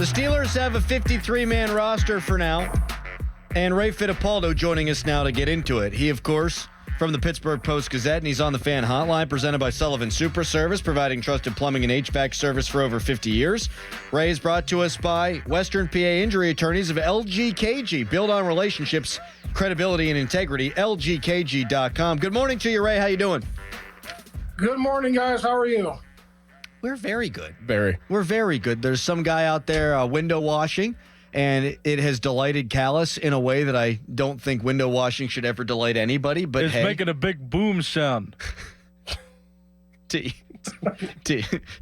The Steelers have a 53-man roster for now, and Ray Fittipaldo joining us now to get into it. He, of course, from the Pittsburgh Post-Gazette, and he's on the Fan Hotline, presented by Sullivan Super Service, providing trusted plumbing and HVAC service for over 50 years. Ray is brought to us by Western PA injury attorneys of LGKG. Build on relationships, credibility, and integrity. LGKG.com. Good morning to you, Ray. How you doing? Good morning, guys. How are you? We're very good. Very. We're very good. There's some guy out there window washing, and it has delighted Callis in a way that I don't think window washing should ever delight anybody. But it's making a big boom sound. to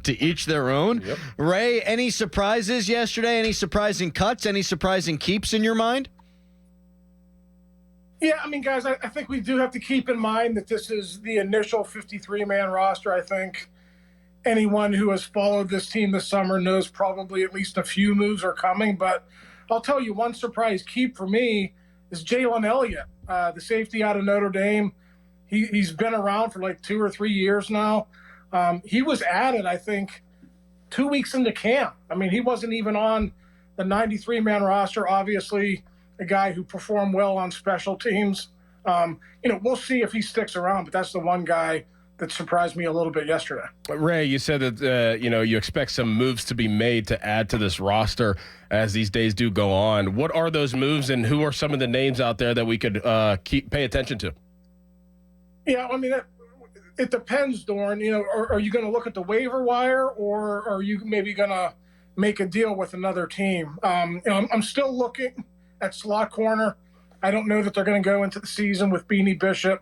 each their own. Yep. Ray, any surprises yesterday? Any surprising cuts? Any surprising keeps in your mind? Yeah, I mean, guys, I think we do have to keep in mind that this is the initial 53-man roster. I think anyone who has followed this team this summer knows probably at least a few moves are coming. But I'll tell you, one surprise keep for me is Jalen Elliott, the safety out of Notre Dame. He's been around for like 2 or 3 years now. He was added, I think, 2 weeks into camp. I mean, he wasn't even on the 93-man roster. Obviously, a guy who performed well on special teams. We'll see if he sticks around, but that's the one guy that surprised me a little bit yesterday. Ray, you said that you expect some moves to be made to add to this roster as these days do go on. What are those moves, and who are some of the names out there that we could pay attention to? Yeah, I mean, it depends, Dorin. Are you going to look at the waiver wire, or are you maybe going to make a deal with another team? I'm still looking at slot corner. I don't know that they're going to go into the season with Beanie Bishop.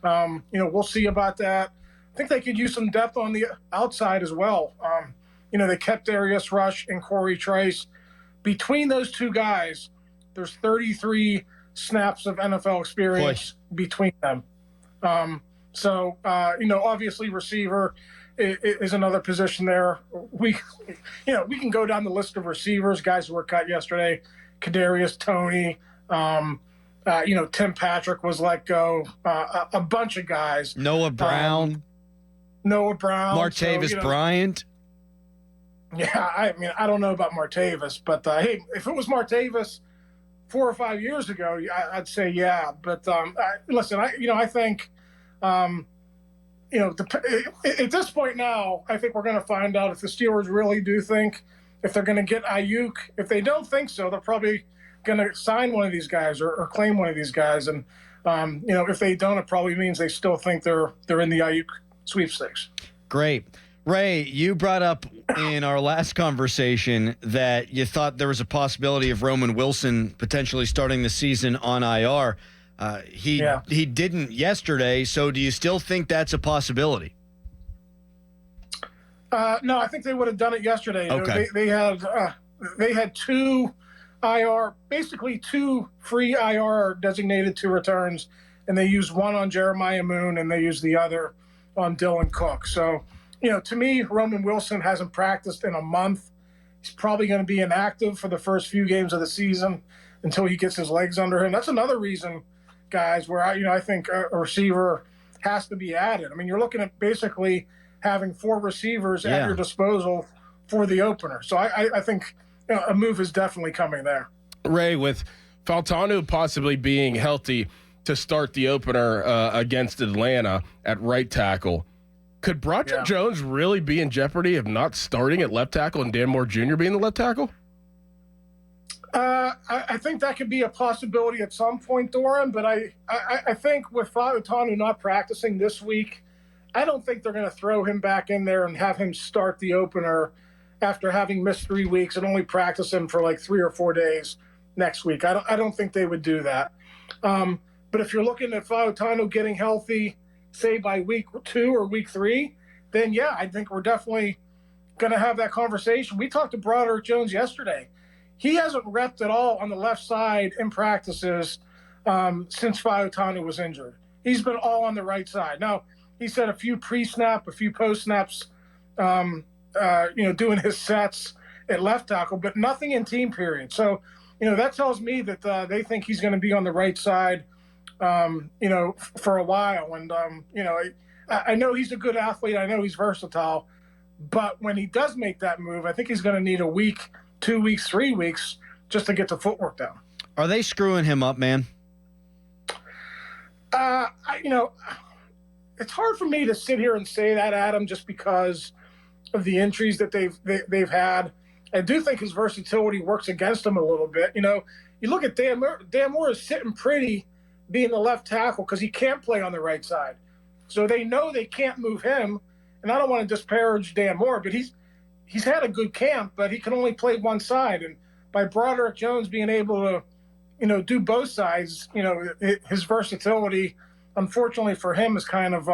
We'll see about that. I think they could use some depth on the outside as well. They kept Darius Rush and Corey Trice. Between those two guys, there's 33 snaps of NFL experience between them. Obviously receiver is another position there. We can go down the list of receivers, guys who were cut yesterday. Kadarius Toney, Tim Patrick was let go. A bunch of guys. Noah Brown. Martavis Bryant. Yeah, I don't know about Martavis, but hey, if it was Martavis 4 or 5 years ago, I'd say yeah. But listen, I think, at this point now, I think we're going to find out if the Steelers really do think if they're going to get Ayuk. If they don't think so, they're probably going to sign one of these guys or claim one of these guys. And, if they don't, it probably means they still think they're in the Ayuk sweepstakes. Great. Ray, you brought up in our last conversation that you thought there was a possibility of Roman Wilson potentially starting the season on IR. He didn't yesterday, so do you still think that's a possibility? No, I think they would have done it yesterday. Okay. They had two IR, basically 2 free IR designated to returns, and they used one on Jeremiah Moon and they used the other on Dylan Cook. So, to me, Roman Wilson hasn't practiced in a month. He's probably going to be inactive for the first few games of the season until he gets his legs under him. That's another reason, guys, where I think a receiver has to be added. I mean, you're looking at basically having 4 receivers at your disposal for the opener. So I think a move is definitely coming there. Ray, with Fautanu possibly being healthy to start the opener against Atlanta at right tackle, could Broderick Jones really be in jeopardy of not starting at left tackle and Dan Moore Jr. being the left tackle? I think that could be a possibility at some point, Dorin, but I think with Fautanu not practicing this week, I don't think they're going to throw him back in there and have him start the opener after having missed 3 weeks and only practice him for like 3 or 4 days next week. I don't think they would do that. But if you're looking at Fautanu getting healthy, say by week 2 or week 3, then yeah, I think we're definitely going to have that conversation. We talked to Broderick Jones yesterday. He hasn't repped at all on the left side in practices since Fautanu was injured. He's been all on the right side. Now, he said a few pre-snap, a few post-snaps, doing his sets at left tackle, but nothing in team period. So, that tells me that they think he's going to be on the right side, for a while. And, I know he's a good athlete. I know he's versatile. But when he does make that move, I think he's going to need a week 2 weeks, 3 weeks just to get the footwork down. Are they screwing him up, man? It's hard for me to sit here and say that, Adam, just because of the injuries that they've had. I do think his versatility works against him a little bit. You look at Dan Moore is sitting pretty being the left tackle because he can't play on the right side. So they know they can't move him. And I don't want to disparage Dan Moore, but he's had a good camp, but he can only play one side. And by Broderick Jones being able to, do both sides, his versatility, unfortunately for him, is kind of,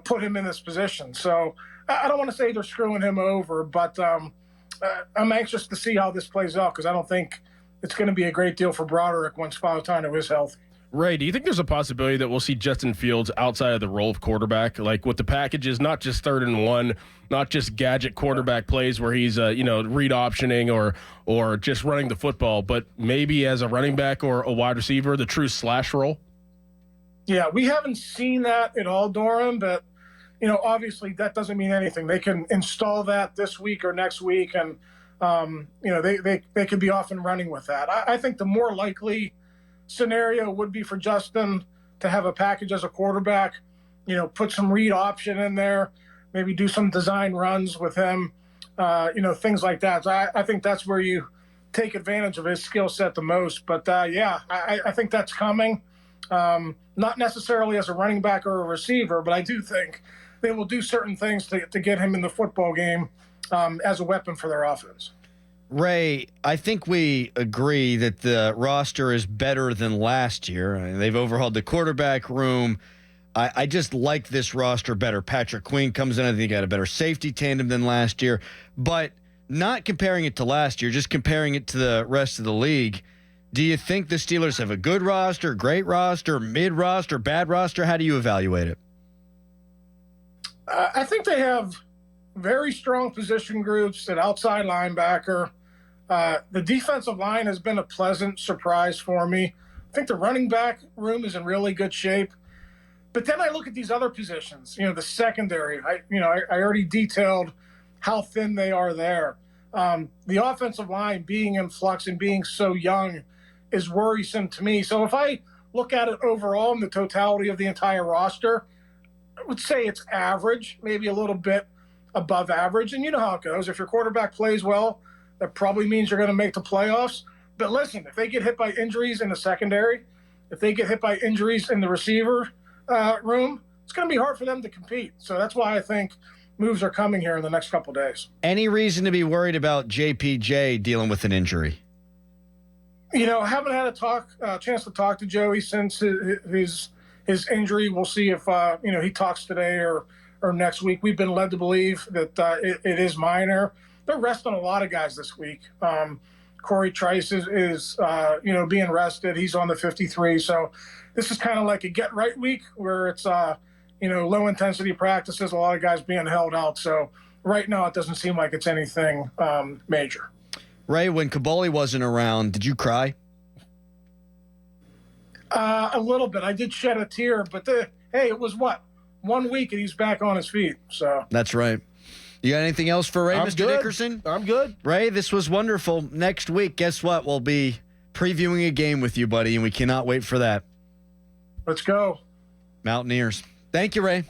put him in this position. So I don't want to say they're screwing him over, but I'm anxious to see how this plays out because I don't think it's going to be a great deal for Broderick once Fautano is healthy. Ray, do you think there's a possibility that we'll see Justin Fields outside of the role of quarterback, like with the packages, not just 3rd and 1, not just gadget quarterback plays where he's read optioning or just running the football, but maybe as a running back or a wide receiver, the true slash role? Yeah, we haven't seen that at all, Dorin, but obviously that doesn't mean anything. They can install that this week or next week, and they could be off and running with that. I think the more likely scenario would be for Justin to have a package as a quarterback, put some read option in there, maybe do some design runs with him, things like that. So I think that's where you take advantage of his skill set the most. But I think that's coming. Not necessarily as a running back or a receiver, but I do think they will do certain things to get him in the football game as a weapon for their offense. Ray, I think we agree that the roster is better than last year. They've overhauled the quarterback room. I just like this roster better. Patrick Queen comes in. I think he got a better safety tandem than last year. But not comparing it to last year, just comparing it to the rest of the league. Do you think the Steelers have a good roster, great roster, mid roster, bad roster? How do you evaluate it? I think they have very strong position groups at outside linebacker. The defensive line has been a pleasant surprise for me. I think the running back room is in really good shape. But then I look at these other positions, the secondary. I already detailed how thin they are there. The offensive line being in flux and being so young is worrisome to me. So if I look at it overall in the totality of the entire roster, I would say it's average, maybe a little bit above average. And you know how it goes. If your quarterback plays well, that probably means you're going to make the playoffs. But listen, if they get hit by injuries in the secondary, if they get hit by injuries in the receiver room, it's going to be hard for them to compete. So that's why I think moves are coming here in the next couple of days. Any reason to be worried about JPJ dealing with an injury? I haven't had a chance to talk to Joey since his injury. We'll see if he talks today or next week. We've been led to believe that it is minor. They're resting a lot of guys this week. Corey Trice is being rested. He's on the 53. So this is kind of like a get right week where it's low intensity practices. A lot of guys being held out. So right now it doesn't seem like it's anything major. Ray, when Kaboli wasn't around, did you cry? A little bit. I did shed a tear, but it was 1 week and he's back on his feet. So that's right. You got anything else for Ray, Mr. Dickerson? I'm good. Ray, this was wonderful. Next week, guess what? We'll be previewing a game with you, buddy, and we cannot wait for that. Let's go. Mountaineers. Thank you, Ray.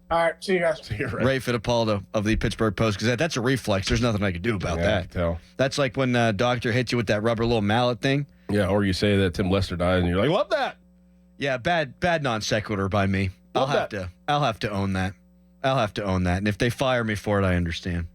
All right. See you guys. See you, Ray. Ray Fittipaldo of the Pittsburgh Post-Gazette. That's a reflex. There's nothing I can do about that. I can tell. That's like when doctor hits you with that rubber little mallet thing. Yeah, or you say that Tim Lester died, and you're like, love that. Yeah, bad non sequitur by me. I'll have to own that. And if they fire me for it, I understand.